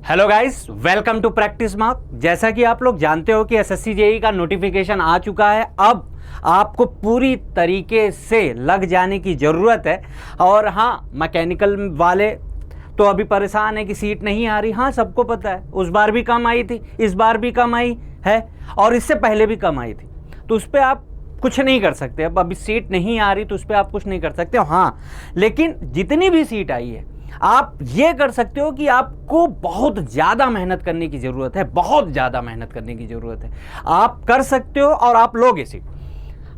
Hello guys, welcome to practice mark. जैसा कि आप लोग जानते हो कि एसएससी जेईई का नोटिफिकेशन आ चुका है। अब आपको पूरी तरीके से लग जाने की ज़रूरत है। और हाँ, मैकेनिकल वाले तो अभी परेशान है कि सीट नहीं आ रही। हाँ, सबको पता है, उस बार भी कम आई थी, इस बार भी कम आई है और इससे पहले भी कम आई थी। तो उस पर आप कुछ नहीं कर सकते। अब अभी सीट नहीं आ रही तो उस पर आप कुछ नहीं कर सकते। हाँ, लेकिन जितनी भी सीट आई है आप ये कर सकते हो कि आपको बहुत ज़्यादा मेहनत करने की ज़रूरत है, बहुत ज़्यादा मेहनत करने की ज़रूरत है। आप कर सकते हो और आप लोगे सीट।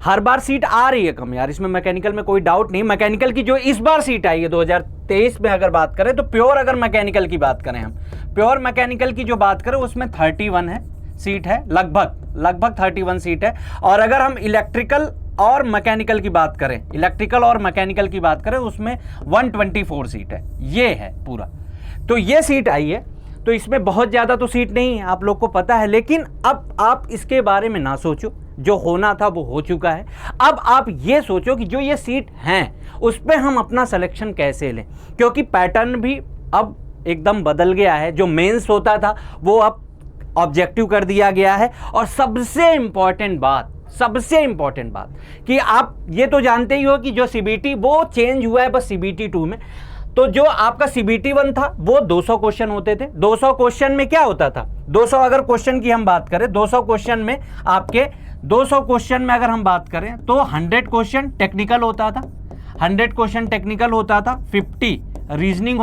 हर बार सीट आ रही है कम यार, इसमें मैकेनिकल में कोई डाउट नहीं। मैकेनिकल की जो इस बार सीट आई है 2023 में अगर बात करें तो प्योर अगर मैकेनिकल की बात करें, हम प्योर मैकेनिकल की जो बात करें उसमें 31 है सीट है, लगभग 31 सीट है। और अगर हम इलेक्ट्रिकल और मैकेनिकल की बात करें उसमें 124 सीट है। ये है पूरा, तो ये सीट आई है। तो इसमें बहुत ज़्यादा तो सीट नहीं है, आप लोग को पता है। लेकिन अब आप इसके बारे में ना सोचो, जो होना था वो हो चुका है। अब आप ये सोचो कि जो ये सीट हैं उस पर हम अपना सिलेक्शन कैसे लें, क्योंकि पैटर्न भी अब एकदम बदल गया है। जो मेंस होता था वो अब ऑब्जेक्टिव कर दिया गया है। और सबसे इंपॉर्टेंट बात कि आप ये तो जानते ही हो कि जो सीबीटी वो चेंज हुआ है बस सीबीटी 2 में। तो जो आपका सीबीटी 1 था वो 200 क्वेश्चन होते थे। 200 क्वेश्चन में क्या होता था, 200 अगर क्वेश्चन की हम बात करें, 200 क्वेश्चन में आपके 200 क्वेश्चन में अगर हम बात करें तो 100 क्वेश्चन टेक्निकल होता था, 100 क्वेश्चन टेक्निकल होता था, 50 रीजनिंग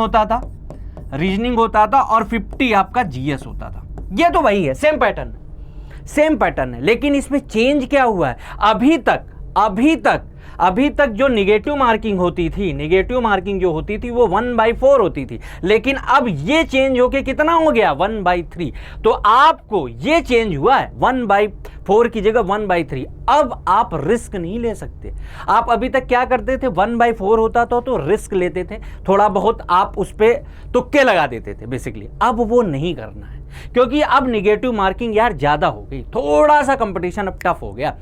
होता था और 50 आपका जीएस होता था। ये तो वही है, सेम पैटर्न है। लेकिन इसमें चेंज क्या हुआ है, अभी तक जो निगेटिव मार्किंग जो होती थी वो 1/4 होती थी। लेकिन अब ये चेंज होके कितना हो गया, 1/3। तो आपको ये चेंज हुआ है 1/4 की जगह 1/3। अब आप रिस्क नहीं ले सकते। आप अभी तक क्या करते थे, 1/4 होता था तो रिस्क लेते थे, थोड़ा बहुत आप उस पर तुक्के लगा देते थे बेसिकली। अब वो नहीं करना है, क्योंकि अब निगेटिव मार्किंग यार ज़्यादा हो गई, थोड़ा सा कंपटीशन अब टफ हो गया।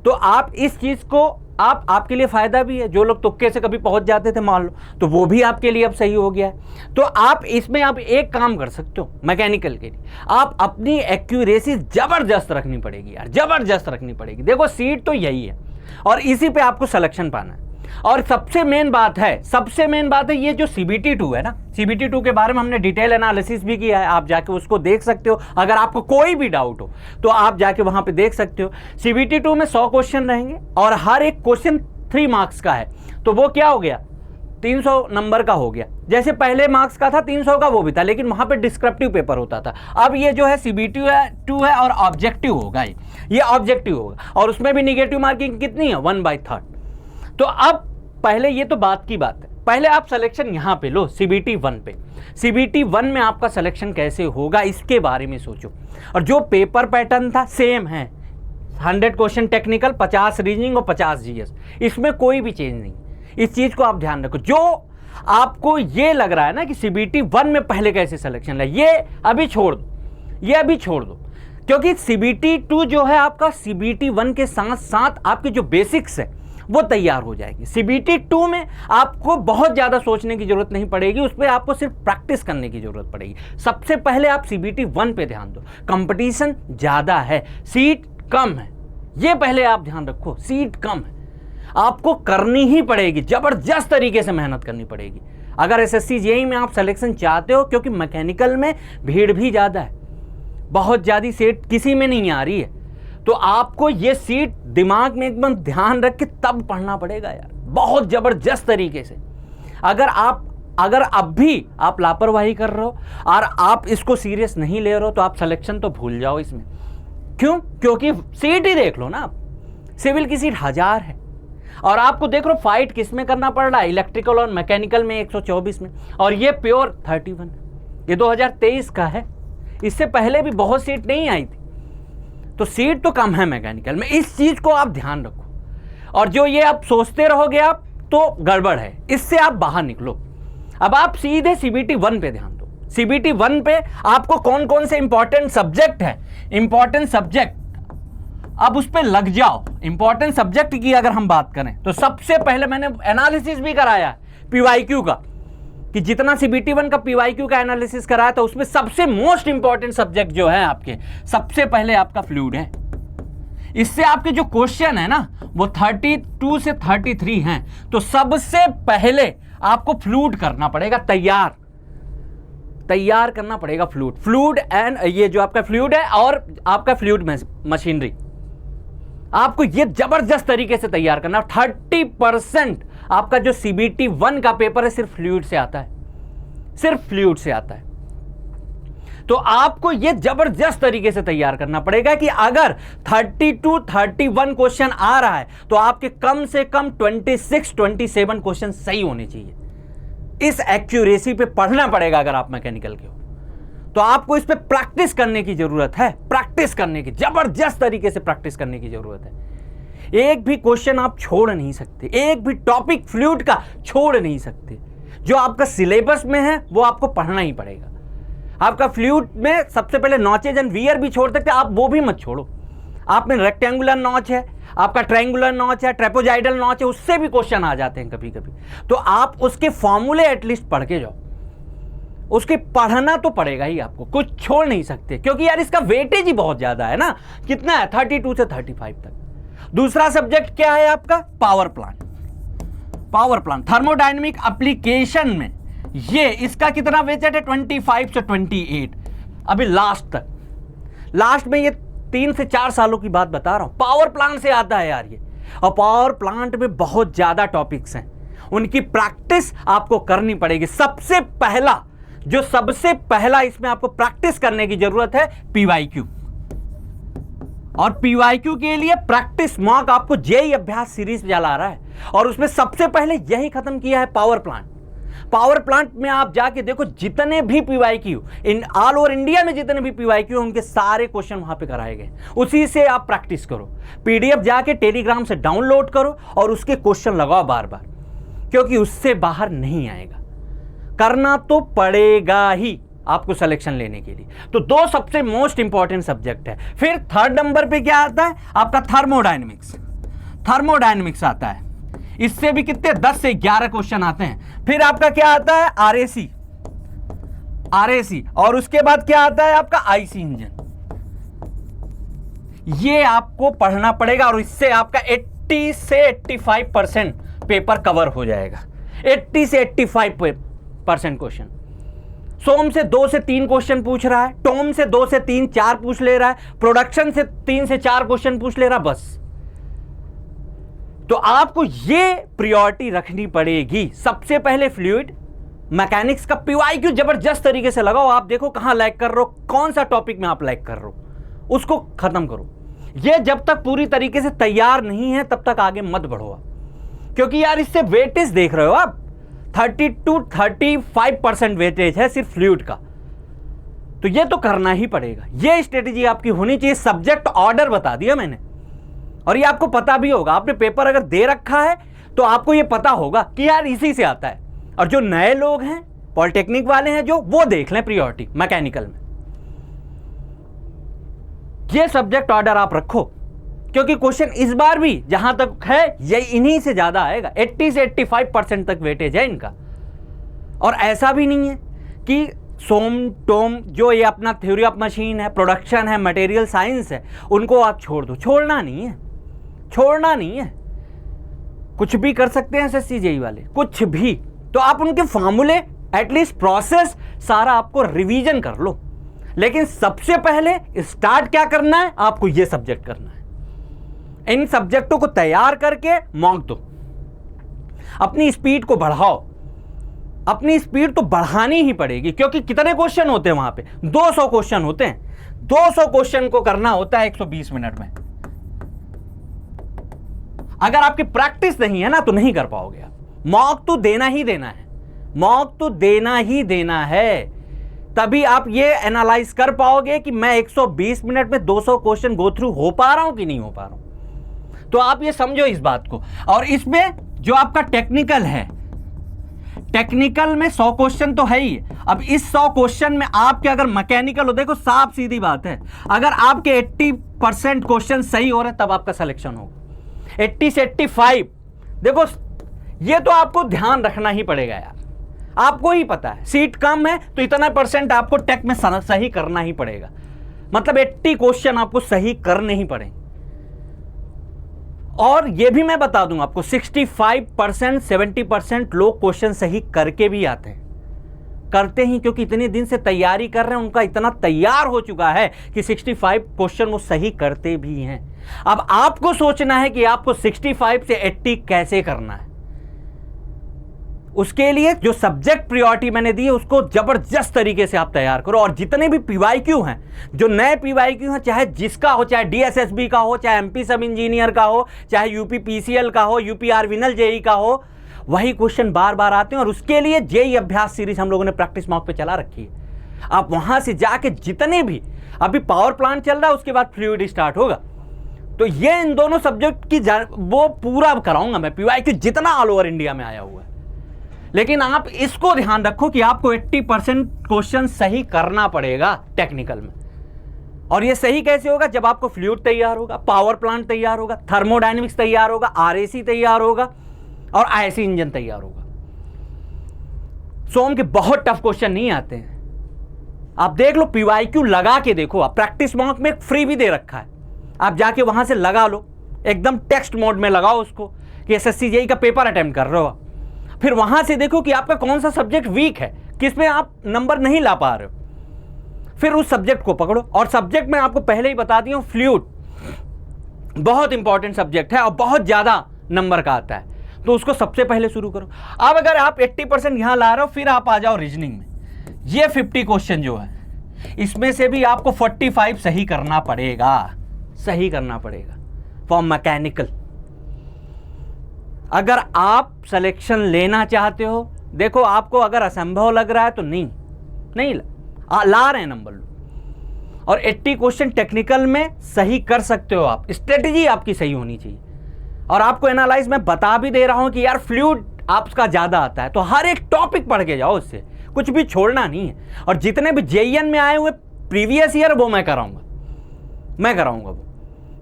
तो आप इस चीज़ को आपके लिए फ़ायदा भी है। जो लोग तुक्के से कभी पहुंच जाते थे मान लो, तो वो भी आपके लिए अब सही हो गया है। तो आप इसमें आप एक काम कर सकते हो, मैकेनिकल के लिए आप अपनी एक्यूरेसी ज़बरदस्त रखनी पड़ेगी यार, ज़बरदस्त रखनी पड़ेगी। देखो सीट तो यही है और इसी पे आपको सिलेक्शन पाना है। और सबसे मेन बात है ये जो सीबीटी 2 है ना, सीबीटी 2 के बारे में हमने डिटेल एनालिसिस भी किया है। आप जाके उसको देख सकते हो। अगर आपको कोई भी डाउट हो तो आप जाके वहां पे देख सकते हो। सीबीटी 2 में 100 क्वेश्चन रहेंगे और हर एक क्वेश्चन 3 मार्क्स का है। तो वो क्या हो गया, 300 नंबर का हो गया। जैसे पहले मार्क्स का था 300 का वो भी था, लेकिन वहां पे डिस्क्रिप्टिव पेपर होता था। अब ये जो है सीबीटी 2 है और ऑब्जेक्टिव होगा, ये ऑब्जेक्टिव होगा और उसमें भी निगेटिव मार्किंग कितनी है, 1/3। तो अब पहले ये तो बात की बात है, पहले आप सिलेक्शन यहां पे लो सीबीटी 1 पे। सीबीटी 1 में आपका सिलेक्शन कैसे होगा इसके बारे में सोचो। और जो पेपर पैटर्न था सेम है, 100 क्वेश्चन टेक्निकल, 50 रीजनिंग और 50 जीएस। इसमें कोई भी चेंज नहीं। इस चीज को आप ध्यान रखो। जो आपको ये लग रहा है ना कि सीबीटी 1 में पहले कैसे सिलेक्शन है, ये अभी छोड़ दो, क्योंकि सीबीटी 2 जो है आपका सीबीटी 1 के साथ साथ आपके जो बेसिक्स है वो तैयार हो जाएगी। सीबीटी 2 में आपको बहुत ज़्यादा सोचने की जरूरत नहीं पड़ेगी, उस पर आपको सिर्फ प्रैक्टिस करने की जरूरत पड़ेगी। सबसे पहले आप सीबीटी 1 पे ध्यान दो। कंपटीशन ज़्यादा है, सीट कम है, ये पहले आप ध्यान रखो। सीट कम है, आपको करनी ही पड़ेगी, ज़बरदस्त तरीके से मेहनत करनी पड़ेगी अगर एसएससी जेईई में आप सिलेक्शन चाहते हो। क्योंकि मैकेनिकल में भीड़ भी ज़्यादा है, बहुत ज़्यादा सीट किसी में नहीं आ रही है। तो आपको ये सीट दिमाग में एकदम ध्यान रख के तब पढ़ना पड़ेगा यार, बहुत ज़बरदस्त तरीके से। अगर अब भी आप लापरवाही कर रहे हो और आप इसको सीरियस नहीं ले रहे हो तो आप सिलेक्शन तो भूल जाओ इसमें। क्यों? क्योंकि सीट ही देख लो ना, आप सिविल की सीट 1000 है और आपको देख लो फाइट किस में करना पड़ रहा है, इलेक्ट्रिकल और मैकेनिकल में 124 में, और ये प्योर 31 है। ये 2023 का है, इससे पहले भी बहुत सीट नहीं आई थी। तो सीट तो कम है मैकेनिकल में, इस चीज को आप ध्यान रखो। और जो ये आप सोचते रहोगे आप तो गड़बड़ है, इससे आप बाहर निकलो। अब आप सीधे सीबीटी 1 पे ध्यान दो। सीबीटी 1 पे आपको कौन कौन से इंपॉर्टेंट सब्जेक्ट है, इंपॉर्टेंट सब्जेक्ट अब उस पे लग जाओ। इंपॉर्टेंट सब्जेक्ट की अगर हम बात करें तो सबसे पहले मैंने एनालिसिस भी कराया पीवाईक्यू का। कि जितना सीबीटी 1 का पीवाईक्यू का एनालिसिस कराया था उसमें सबसे मोस्ट इंपॉर्टेंट सब्जेक्ट जो है आपके, सबसे पहले आपका फ्लूइड है। इससे आपके जो क्वेश्चन है ना वो 32 से 33 हैं, तो सबसे पहले आपको फ्लूइड करना पड़ेगा, तैयार करना पड़ेगा फ्लूइड एंड ये जो आपका फ्लूइड है और आपका फ्लूइड मशीनरी, आपको ये जबरदस्त तरीके से तैयार करना। 30% आपका जो सीबीटी 1 का पेपर है सिर्फ फ्लूइड से आता है, सिर्फ फ्लूइड से आता है। तो आपको ये जबरदस्त तरीके से तैयार करना पड़ेगा कि अगर 32 31 क्वेश्चन आ रहा है तो आपके कम से कम 26 27 क्वेश्चन सही होने चाहिए। इस एक्यूरेसी पे पढ़ना पड़ेगा अगर आप मैकेनिकल के हो तो आपको इस पे प्रैक्टिस करने की जरूरत है, प्रैक्टिस करने की, जबरदस्त तरीके से प्रैक्टिस करने की जरूरत है। एक भी क्वेश्चन आप छोड़ नहीं सकते, एक भी टॉपिक फ्लूइड का छोड़ नहीं सकते। जो आपका सिलेबस में है वो आपको पढ़ना ही पड़ेगा। आपका फ्लूइड में सबसे पहले नॉचेज एंड वियर भी छोड़ सकते, आप वो भी मत छोड़ो। आप में रेक्टेंगुलर नॉच है, आपका ट्रायंगुलर नॉच है, ट्रेपोजाइडल नॉच है, उससे भी क्वेश्चन आ जाते हैं कभी कभी। तो आप उसके फॉर्मूले एटलीस्ट पढ़ के जाओ, उसके पढ़ना तो पड़ेगा ही आपको, कुछ छोड़ नहीं सकते, क्योंकि यार इसका वेटेज ही बहुत ज्यादा है ना। कितना है? 32 से 35 तक। दूसरा सब्जेक्ट क्या है आपका? Power plant. Power plant thermodynamic application में ये इसका कितना वेटेज है? 25 से 28। अभी लास्ट तक, लास्ट में ये 3 से 4 सालों की बात बता रहा हूं, पावर प्लांट से आता है यार ये। और पावर प्लांट में बहुत ज्यादा टॉपिक्स हैं, उनकी प्रैक्टिस आपको करनी पड़ेगी। सबसे पहला इसमें आपको प्रैक्टिस करने की जरूरत है पीवाईक्यू। और पीवाईक्यू के लिए प्रैक्टिस मॉक आपको जेईई अभ्यास सीरीज चला रहा है और उसमें सबसे पहले यही खत्म किया है पावर प्लांट। पावर प्लांट में आप जाके देखो, जितने भी PYQ in all over India में जितने भी पीवाईक्यू उनके सारे क्वेश्चन वहां पे कराए गए। उसी से आप प्रैक्टिस करो, पीडीएफ जाके टेलीग्राम से डाउनलोड करो और उसके क्वेश्चन लगाओ बार बार, क्योंकि उससे बाहर नहीं आएगा। करना तो पड़ेगा ही आपको सिलेक्शन लेने के लिए। तो 2 सबसे मोस्ट इंपॉर्टेंट सब्जेक्ट है। फिर 3rd नंबर पे क्या आता है आपका? थर्मोडायनेमिक्स। थर्मोडायनेमिक्स आता है, इससे भी कितने 10 से 11 क्वेश्चन आते हैं। फिर आपका क्या आता है? आरएसी। और उसके बाद क्या आता है आपका? IC engine. ये आपको पढ़ना पड़ेगा और इससे आपका 80 से 85% पेपर कवर हो जाएगा। 80 से 85% क्वेश्चन। सोम से 2 से 3 क्वेश्चन पूछ रहा है, टॉम से 2 से 3 4 पूछ ले रहा है, प्रोडक्शन से 3 से 4 क्वेश्चन पूछ ले रहा, बस। तो आपको ये प्रायोरिटी रखनी पड़ेगी। सबसे पहले फ्लूइड मैकेनिक्स का पीवाईक्यू जबरदस्त तरीके से लगाओ। आप देखो कहां लैग कर रहे हो, कौन सा टॉपिक में आप लैग कर रहे हो, उसको खत्म करो। ये जब तक पूरी तरीके से तैयार नहीं है तब तक आगे मत बढ़ो आप, क्योंकि यार इससे वेटेज देख रहे हो आप, 30-35% वेटेज है सिर्फ फ्लूइड का। तो ये तो करना ही पड़ेगा, ये स्ट्रेटेजी आपकी होनी चाहिए। सब्जेक्ट ऑर्डर बता दिया मैंने, और ये आपको पता भी होगा। आपने पेपर अगर दे रखा है तो आपको ये पता होगा कि यार इसी से आता है। और जो नए लोग हैं, पॉलिटेक्निक वाले हैं जो, वो देख लें प्रायोरिटी मैकेनिकल में। ये सब्जेक्ट ऑर्डर आप रखो, क्योंकि क्वेश्चन इस बार भी जहां तक है ये इन्हीं से ज्यादा आएगा। 80 से 85% तक वेटेज है इनका। और ऐसा भी नहीं है कि सोम टोम जो ये अपना थ्योरी ऑफ मशीन है, प्रोडक्शन है, मटेरियल साइंस है, उनको आप छोड़ दो। छोड़ना नहीं है, छोड़ना नहीं है। कुछ भी कर सकते हैं एसएससी जेईई वाले, कुछ भी। तो आप उनके फॉर्मूले, एटलीस्ट प्रोसेस सारा आपको रिवीजन कर लो। लेकिन सबसे पहले स्टार्ट क्या करना है? आपको ये सब्जेक्ट करना है। इन सब्जेक्टों को तैयार करके मॉक दो, अपनी स्पीड को बढ़ाओ। अपनी स्पीड तो बढ़ानी ही पड़ेगी, क्योंकि कितने क्वेश्चन होते हैं वहां पे? 200 क्वेश्चन होते हैं। 200 क्वेश्चन को करना होता है 120 मिनट में। अगर आपकी प्रैक्टिस नहीं है ना तो नहीं कर पाओगे आप। मॉक तो देना ही देना है, मॉक तो देना ही देना है। तभी आप ये एनालाइज कर पाओगे कि मैं 120 मिनट में 200 क्वेश्चन गो थ्रू हो पा रहा हूं कि नहीं हो पा रहा हूं। तो आप ये समझो इस बात को। और इसमें जो आपका टेक्निकल है, टेक्निकल में 100 क्वेश्चन तो है ही। अब इस 100 क्वेश्चन में आपके अगर मैकेनिकल हो, देखो साफ सीधी बात है, अगर आपके 80% क्वेश्चन सही हो रहे हैं तब आपका सिलेक्शन होगा। 80 से 85, देखो ये तो आपको ध्यान रखना ही पड़ेगा यार। आपको ही पता है सीट कम है तो इतना % आपको टेक में सही करना ही पड़ेगा, मतलब 80 क्वेश्चन आपको सही करने ही पड़ेंगे। और यह भी मैं बता दूं आपको 65% 70% लोग क्वेश्चन सही करके भी आते हैं, करते ही क्योंकि इतने दिन से तैयारी कर रहे हैं, उनका इतना तैयार हो चुका है कि 65 क्वेश्चन वो सही करते भी हैं। अब आपको सोचना है कि आपको 65 से 80 कैसे करना है। उसके लिए जो सब्जेक्ट प्रायोरिटी मैंने दी है उसको जबरदस्त तरीके से आप तैयार करो। और जितने भी पीवाईक्यू हैं, जो नए पीवाईक्यू हैं, चाहे जिसका हो, चाहे डीएसएसबी का हो, चाहे एमपी सब इंजीनियर का हो, चाहे यूपी पीसीएल का हो, यूपी आरविनल जेई का हो, वही क्वेश्चन बार बार आते हैं। और उसके लिए जेई अभ्यास सीरीज हम लोगों ने प्रैक्टिस मॉक पे चला रखी है। आप वहां से जाके जितने भी, अभी पावर प्लांट चल रहा है, उसके बाद फ्लूइड स्टार्ट होगा, तो ये इन दोनों सब्जेक्ट की वो पूरा कराऊंगा मैं, पीवाईक्यू जितना ऑल ओवर इंडिया में आया हुआ है। लेकिन आप इसको ध्यान रखो कि आपको 80% क्वेश्चन सही करना पड़ेगा टेक्निकल में। और ये सही कैसे होगा? जब आपको फ्लूइड तैयार होगा, पावर प्लांट तैयार होगा, थर्मोडायनेमिक्स तैयार होगा, आरएसी तैयार होगा और आईसी इंजन तैयार होगा। सोम के बहुत टफ क्वेश्चन नहीं आते हैं। आप देख लो, पीवाईक्यू लगा के देखो, आप प्रैक्टिस मॉक में फ्री भी दे रखा है, आप जाके वहां से लगा लो, एकदम टेक्स्ट मोड में लगाओ उसको कि एसएससी जेईई का पेपर अटेम्प्ट कर रहे हो। फिर वहां से देखो कि आपका कौन सा सब्जेक्ट वीक है, किसमें आप नंबर नहीं ला पा रहे हो, फिर उस सब्जेक्ट को पकड़ो। और सब्जेक्ट में आपको पहले ही बता दिया हूं, फ्लूइड बहुत इंपॉर्टेंट सब्जेक्ट है और बहुत ज्यादा नंबर का आता है, तो उसको सबसे पहले शुरू करो। अब अगर आप 80% यहां ला रहे हो, फिर आप आ जाओ रीजनिंग में। ये 50 क्वेश्चन जो है, इसमें से भी आपको 45 सही करना पड़ेगा, सही करना पड़ेगा फॉर मैकेनिकल। अगर आप सिलेक्शन लेना चाहते हो, देखो आपको अगर असंभव लग रहा है तो नहीं ला रहे हैं नंबर लो। और 80 क्वेश्चन टेक्निकल में सही कर सकते हो आप, स्ट्रेटेजी आपकी सही होनी चाहिए। और आपको एनालाइज मैं बता भी दे रहा हूं कि यार फ्लूइड आपका ज्यादा आता है, तो हर एक टॉपिक पढ़ के जाओ, उससे कुछ भी छोड़ना नहीं है। और जितने भी जेईएन में आए हुए प्रीवियस ईयर, वो मैं कराऊंगा वो।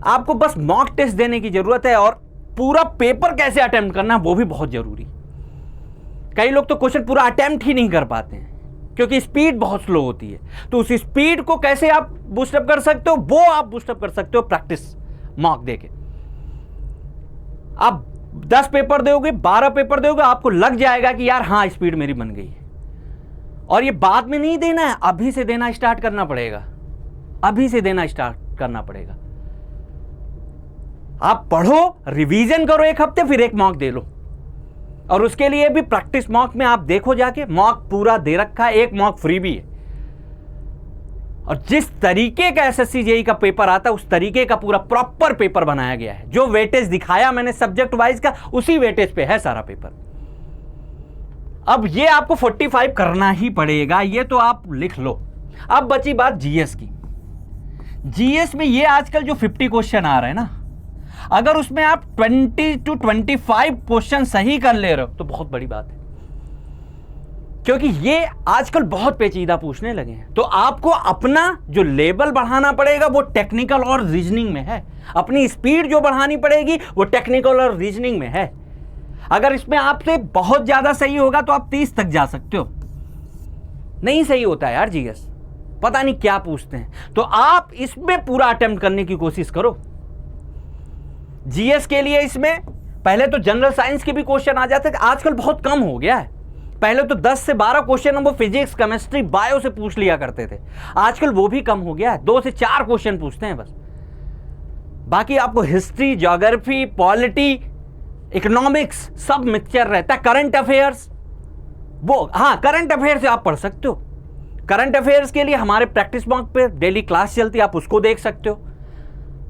आपको बस मॉक टेस्ट देने की जरूरत है, और पूरा पेपर कैसे अटेम्प्ट करना है वो भी बहुत जरूरी। कई लोग तो क्वेश्चन पूरा अटेम्प्ट ही नहीं कर पाते हैं क्योंकि स्पीड बहुत स्लो होती है। तो उस स्पीड को कैसे आप बूस्टअप कर सकते हो, वो आप बूस्टअप कर सकते हो प्रैक्टिस मॉक देके। आप 10 पेपर दोगे, 12 पेपर दोगे, आपको लग जाएगा कि यार हाँ स्पीड मेरी बन गई है। और ये बाद में नहीं देना है, अभी से देना स्टार्ट करना पड़ेगा, अभी से देना स्टार्ट करना पड़ेगा। आप पढ़ो, रिवीजन करो 1 हफ्ते, फिर एक मॉक दे लो। और उसके लिए भी प्रैक्टिस मॉक में आप देखो जाके, मॉक पूरा दे रखा है, एक मॉक फ्री भी है। और जिस तरीके का एसएससी जेईई का पेपर आता है, उस तरीके का पूरा प्रॉपर पेपर बनाया गया है। जो वेटेज दिखाया मैंने सब्जेक्ट वाइज का, उसी वेटेज पे है सारा पेपर। अब ये आपको 45 करना ही पड़ेगा, ये तो आप लिख लो। अब बची बात जीएस की। जीएस में ये आजकल जो 50 क्वेश्चन आ रहे हैं ना, अगर उसमें आप 20 to 25 क्वेश्चन सही कर ले रहे हो तो बहुत बड़ी बात है, क्योंकि ये आजकल बहुत पेचीदा पूछने लगे हैं। तो आपको अपना जो लेवल बढ़ाना पड़ेगा वो टेक्निकल और रीजनिंग में है। अपनी स्पीड जो बढ़ानी पड़ेगी वो टेक्निकल और रीजनिंग में है। अगर इसमें आपसे बहुत ज्यादा सही होगा तो आप 30 तक जा सकते हो। नहीं सही होता है यार जीएस, पता नहीं क्या पूछते हैं। तो आप इसमें पूरा अटेम्प्ट करने की कोशिश करो। जीएस के लिए इसमें पहले तो जनरल साइंस के भी क्वेश्चन आ जाते थे, आजकल बहुत कम हो गया है। पहले तो 10 से 12 क्वेश्चन वो फिजिक्स, केमिस्ट्री, बायो से पूछ लिया करते थे, आजकल वो भी कम हो गया है। 2 से 4 क्वेश्चन पूछते हैं बस। बाकी आपको हिस्ट्री, ज्योग्राफी, पॉलिटी, इकोनॉमिक्स सब मिक्सचर रहता है। करंट अफेयर्स, वो हाँ करंट अफेयर्स आप पढ़ सकते हो। करंट अफेयर्स के लिए हमारे प्रैक्टिस मॉक पे डेली क्लास चलती है, आप उसको देख सकते हो।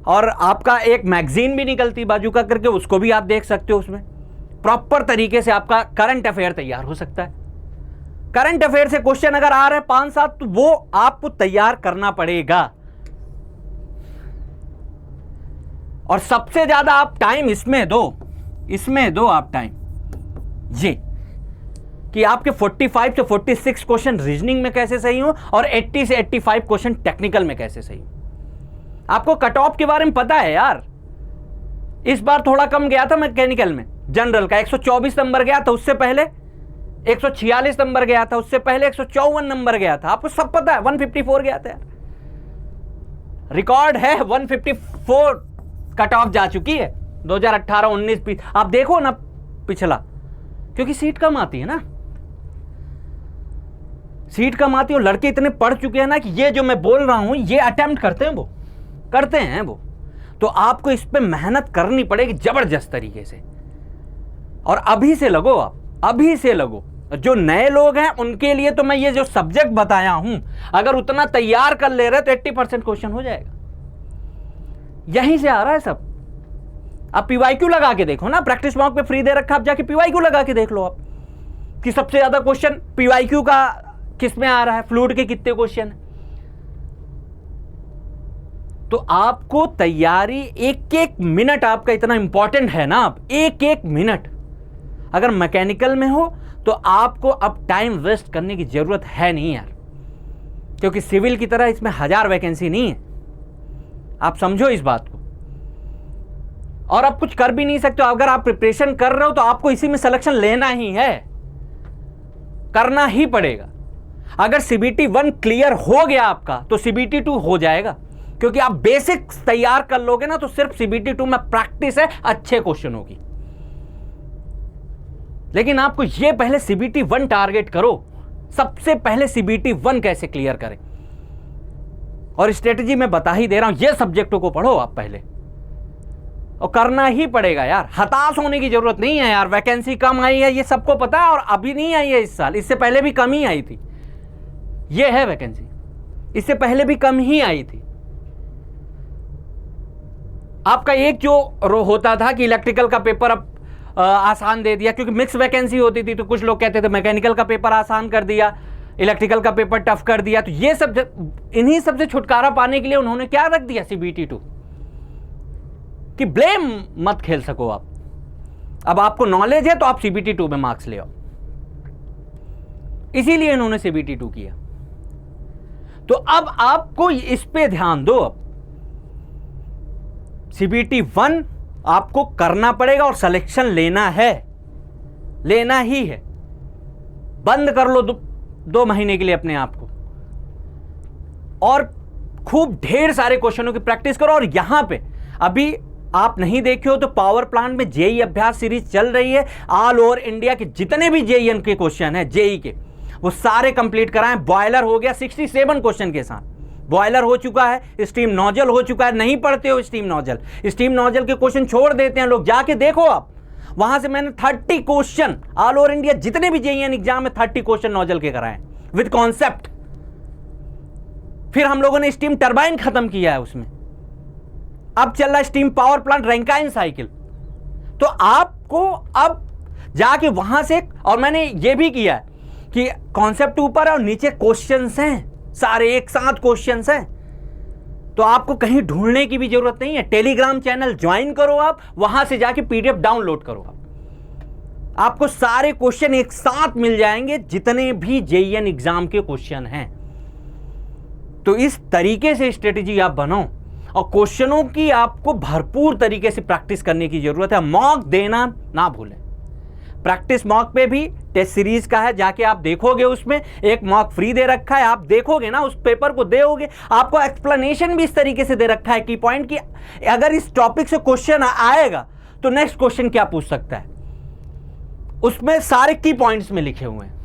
और आपका एक मैगजीन भी निकलती बाजूका करके, उसको भी आप देख सकते हो। उसमें प्रॉपर तरीके से आपका करंट अफेयर तैयार हो सकता है। करंट अफेयर से क्वेश्चन अगर आ रहे हैं 5-7, तो वो आपको तैयार करना पड़ेगा। और सबसे ज्यादा आप टाइम इसमें दो आप टाइम ये कि आपके 45 से 46 क्वेश्चन रीजनिंग में कैसे सही हो और 80 से 85 क्वेश्चन टेक्निकल में कैसे सही हो। आपको कट ऑफ के बारे में पता है यार, इस बार थोड़ा कम गया था मैकेनिकल में, जनरल का 124 नंबर गया था, उससे पहले 146 नंबर गया था, उससे पहले 154 नंबर गया था, आपको सब पता है। 154 गया था यार, रिकॉर्ड है 154 कट ऑफ जा चुकी है 2018, 19, 20। आप देखो ना पिछला, क्योंकि सीट कम आती है ना, सीट कम आती है और लड़के इतने पढ़ चुके हैं ना कि ये जो मैं बोल रहा हूं ये अटेम्प्ट करते हैं, वो करते हैं वो। तो आपको इस पे मेहनत करनी पड़ेगी जबरदस्त तरीके से, और अभी से लगो, आप अभी से लगो। जो नए लोग हैं उनके लिए तो मैं ये जो सब्जेक्ट बताया हूं, अगर उतना तैयार कर ले रहे तो 80% क्वेश्चन हो जाएगा, यहीं से आ रहा है सब। आप पीवाईक्यू लगा के देखो ना, प्रैक्टिस मॉक पे फ्री दे रखा, आप जाके पीवाईक्यू लगा के देख लो आप कि सबसे ज्यादा क्वेश्चन पीवाईक्यू का किस में आ रहा है, फ्लूइड के कितने क्वेश्चन है। तो आपको तैयारी, एक एक मिनट आपका इतना इंपॉर्टेंट है ना, आप एक एक मिनट अगर मैकेनिकल में हो तो आपको अब टाइम वेस्ट करने की जरूरत है नहीं यार, क्योंकि सिविल की तरह इसमें 1000 वैकेंसी नहीं है, आप समझो इस बात को। और आप कुछ कर भी नहीं सकते हो, अगर आप प्रिपरेशन कर रहे हो तो आपको इसी में सिलेक्शन लेना ही है, करना ही पड़ेगा। अगर CBT 1 क्लियर हो गया आपका तो CBT 2 हो जाएगा, क्योंकि आप बेसिक्स तैयार कर लोगे ना, तो सिर्फ CBT 2 में प्रैक्टिस है, अच्छे क्वेश्चन होगी। लेकिन आपको यह पहले CBT 1 टारगेट करो, सबसे पहले CBT 1 कैसे क्लियर करें, और स्ट्रेटजी मैं बता ही दे रहा हूं, ये सब्जेक्टों को पढ़ो आप पहले, और करना ही पड़ेगा यार। हताश होने की जरूरत नहीं है यार, वैकेंसी कम आई है ये सबको पता है, और अभी नहीं आई है इस साल, इससे पहले भी कम ही आई थी। ये है वैकेंसी, इससे पहले भी कम ही आई थी। आपका एक जो रो होता था कि इलेक्ट्रिकल का पेपर अब आसान दे दिया, क्योंकि मिक्स वैकेंसी होती थी, तो कुछ लोग कहते थे मैकेनिकल का पेपर आसान कर दिया, इलेक्ट्रिकल का पेपर टफ कर दिया। तो ये सब, इन्हीं सब से छुटकारा पाने के लिए उन्होंने क्या रख दिया CBT 2, कि ब्लेम मत खेल सको आप। अब आपको नॉलेज है तो आप CBT 2 में मार्क्स ले आओ, इसीलिए इन्होंने CBT 2 किया। तो अब आपको इस पे ध्यान दो, अब CBT 1 आपको करना पड़ेगा और सिलेक्शन लेना है, लेना ही है। बंद कर लो 2 महीने के लिए अपने आप को, और खूब ढेर सारे क्वेश्चनों की प्रैक्टिस करो। और यहां पे अभी आप नहीं देखे हो तो पावर प्लांट में जेई अभ्यास सीरीज चल रही है, ऑल ओवर इंडिया के जितने भी जेईएन के क्वेश्चन है जेई के, वो सारे कंप्लीट कराएं। बॉयलर हो गया 67 क्वेश्चन के साथ, बॉयलर हो चुका है, स्टीम नोजल हो चुका है। नहीं पढ़ते हो स्टीम नोजल के क्वेश्चन छोड़ देते हैं लोग, जाके देखो आप, वहां से मैंने 30 क्वेश्चन ऑल ओवर इंडिया जितने भी जेईएन एग्जाम में 30 क्वेश्चन नोजल के कराए विद कॉन्सेप्ट। फिर हम लोगों ने स्टीम टरबाइन खत्म किया है उसमें, अब चल रहा है steam power plant Rankine cycle. तो आपको अब जाके वहां से, और मैंने ये भी किया है कि कॉन्सेप्ट ऊपर है और नीचे क्वेश्चंस हैं, सारे एक साथ क्वेश्चंस हैं, तो आपको कहीं ढूंढने की भी जरूरत नहीं है। टेलीग्राम चैनल ज्वाइन करो आप, वहां से जाके PDF डाउनलोड करो आप, आपको सारे क्वेश्चन एक साथ मिल जाएंगे जितने भी जेईएन एग्जाम के क्वेश्चन हैं। तो इस तरीके से स्ट्रेटेजी आप बनाओ, और क्वेश्चनों की आपको भरपूर तरीके से प्रैक्टिस करने की जरूरत है। मॉक देना ना भूलें, प्रैक्टिस मॉक पे भी टेस्ट सीरीज का है, जाके आप देखोगे, उसमें एक मॉक फ्री दे रखा है, आप देखोगे ना, उस पेपर को दोगे, आपको एक्सप्लेनेशन भी इस तरीके से दे रखा है की पॉइंट की अगर इस टॉपिक से क्वेश्चन आएगा तो नेक्स्ट क्वेश्चन क्या पूछ सकता है, उसमें सारे की पॉइंट्स में लिखे हुए हैं।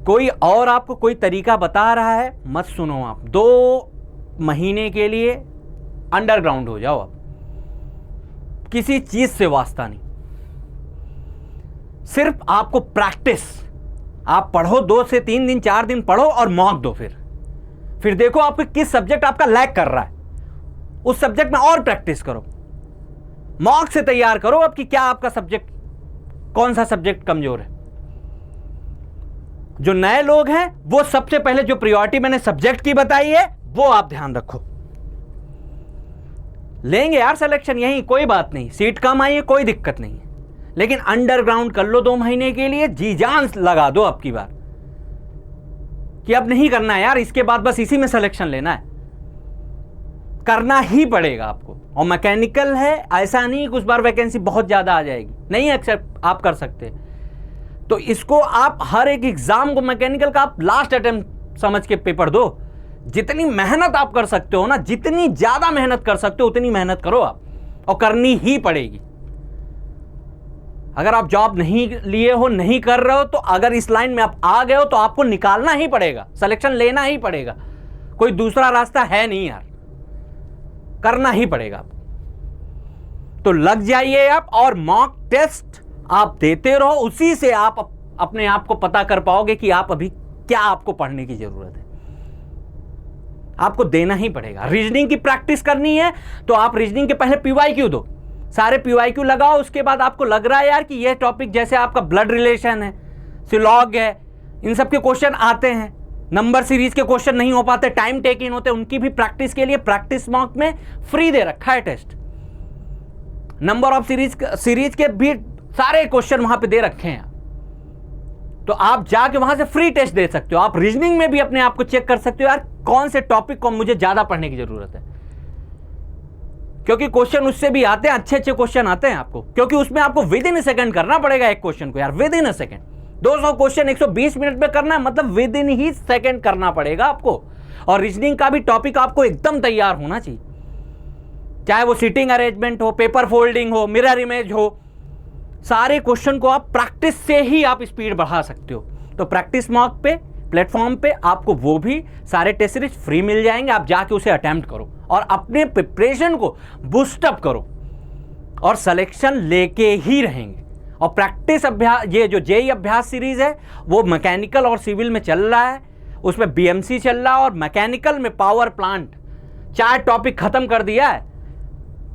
कोई और आपको कोई तरीका बता रहा है मत सुनो आप, 2 महीने के लिए अंडरग्राउंड हो जाओ, आप किसी चीज से वास्ता नहीं, सिर्फ आपको प्रैक्टिस। आप पढ़ो 2 से 3 दिन 4 दिन पढ़ो और मॉक दो, फिर देखो आपको किस सब्जेक्ट आपका लैग कर रहा है, उस सब्जेक्ट में और प्रैक्टिस करो, मॉक से तैयार करो अब कि क्या आपका सब्जेक्ट, कौन सा सब्जेक्ट कमजोर है। जो नए लोग हैं वो सबसे पहले जो प्रायोरिटी मैंने सब्जेक्ट की बताई है वो आप ध्यान रखो, लेंगे यार सिलेक्शन यहीं, कोई बात नहीं, सीट कम आई है कोई दिक्कत नहीं है, लेकिन अंडरग्राउंड कर लो 2 महीने के लिए, जी जान लगा दो अब की बार कि अब नहीं करना है यार, इसके बाद बस इसी में सिलेक्शन लेना है, करना ही पड़ेगा आपको। और मैकेनिकल है, ऐसा नहीं कि उस बार वैकेंसी बहुत ज्यादा आ जाएगी, नहीं एक्सेप्ट आप कर सकते, तो इसको आप हर एक एग्जाम को मैकेनिकल का आप लास्ट अटेम्प्ट समझ के पेपर दो। जितनी मेहनत आप कर सकते हो ना, जितनी ज्यादा मेहनत कर सकते हो उतनी मेहनत करो आप, और करनी ही पड़ेगी। अगर आप जॉब नहीं लिए हो, नहीं कर रहे हो, तो अगर इस लाइन में आप आ गए हो तो आपको निकालना ही पड़ेगा, सिलेक्शन लेना ही पड़ेगा, कोई दूसरा रास्ता है नहीं यार, करना ही पड़ेगा आपको। तो लग जाइए आप, और मॉक टेस्ट आप देते रहो, उसी से आप अपने आप को पता कर पाओगे कि आप अभी क्या आपको पढ़ने की जरूरत है। आपको देना ही पड़ेगा। रीजनिंग की प्रैक्टिस करनी है तो आप रीजनिंग के पहले पीवाईक्यू दो, सारे पीवाईक्यू लगाओ। उसके बाद आपको लग रहा है यार कि ये टॉपिक, जैसे आपका ब्लड रिलेशन है, सिलॉग है, इन सब के क्वेश्चन आते हैं, नंबर सीरीज के क्वेश्चन नहीं हो पाते, टाइम टेकिंग होते, उनकी भी प्रैक्टिस के लिए प्रैक्टिस मॉक में फ्री दे रखा है टेस्ट। नंबर ऑफ सीरीज के भी सारे क्वेश्चन वहां पे दे रखे हैं, तो आप जाके वहां से फ्री टेस्ट दे सकते हो। आप रीजनिंग में भी अपने आप को चेक कर सकते हो, यार कौन से टॉपिक को मुझे ज्यादा पढ़ने की जरूरत है, क्योंकि क्वेश्चन उससे भी आते हैं, अच्छे अच्छे क्वेश्चन आते हैं आपको, क्योंकि उसमें आपको विद इन ए सेकंड करना पड़ेगा एक क्वेश्चन को यार, with in A second. 200 question 120 minute में करना है, मतलब विद इन ही सेकंड करना पड़ेगा आपको। और रीजनिंग का भी टॉपिक आपको एकदम तैयार होना चाहिए, चाहे वो सीटिंग अरेंजमेंट हो, पेपर फोल्डिंग हो, मिरर इमेज हो, सारे क्वेश्चन को आप प्रैक्टिस से ही आप स्पीड बढ़ा सकते हो। तो प्रैक्टिस मॉक पे प्लेटफॉर्म पे आपको वो भी सारे टेस्ट सीरीज फ्री मिल जाएंगे, आप जाके उसे अटेम्प्ट करो और अपने प्रिपरेशन को बूस्टअप करो, और सिलेक्शन लेके ही रहेंगे। और प्रैक्टिस अभ्यास, ये जो जेईई अभ्यास सीरीज है वो मैकेनिकल और सिविल में चल रहा है, उसमें बीएमसी चल रहा है, और मैकेनिकल में पावर प्लांट 4 टॉपिक खत्म कर दिया है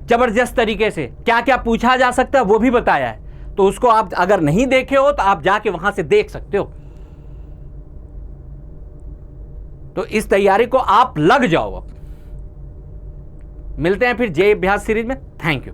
जबरदस्त तरीके से। क्या क्या पूछा जा सकता है वो भी बताया है, तो उसको आप अगर नहीं देखे हो तो आप जाके वहां से देख सकते हो। तो इस तैयारी को आप लग जाओ। अब मिलते हैं फिर जेईई अभ्यास सीरीज में। Thank you.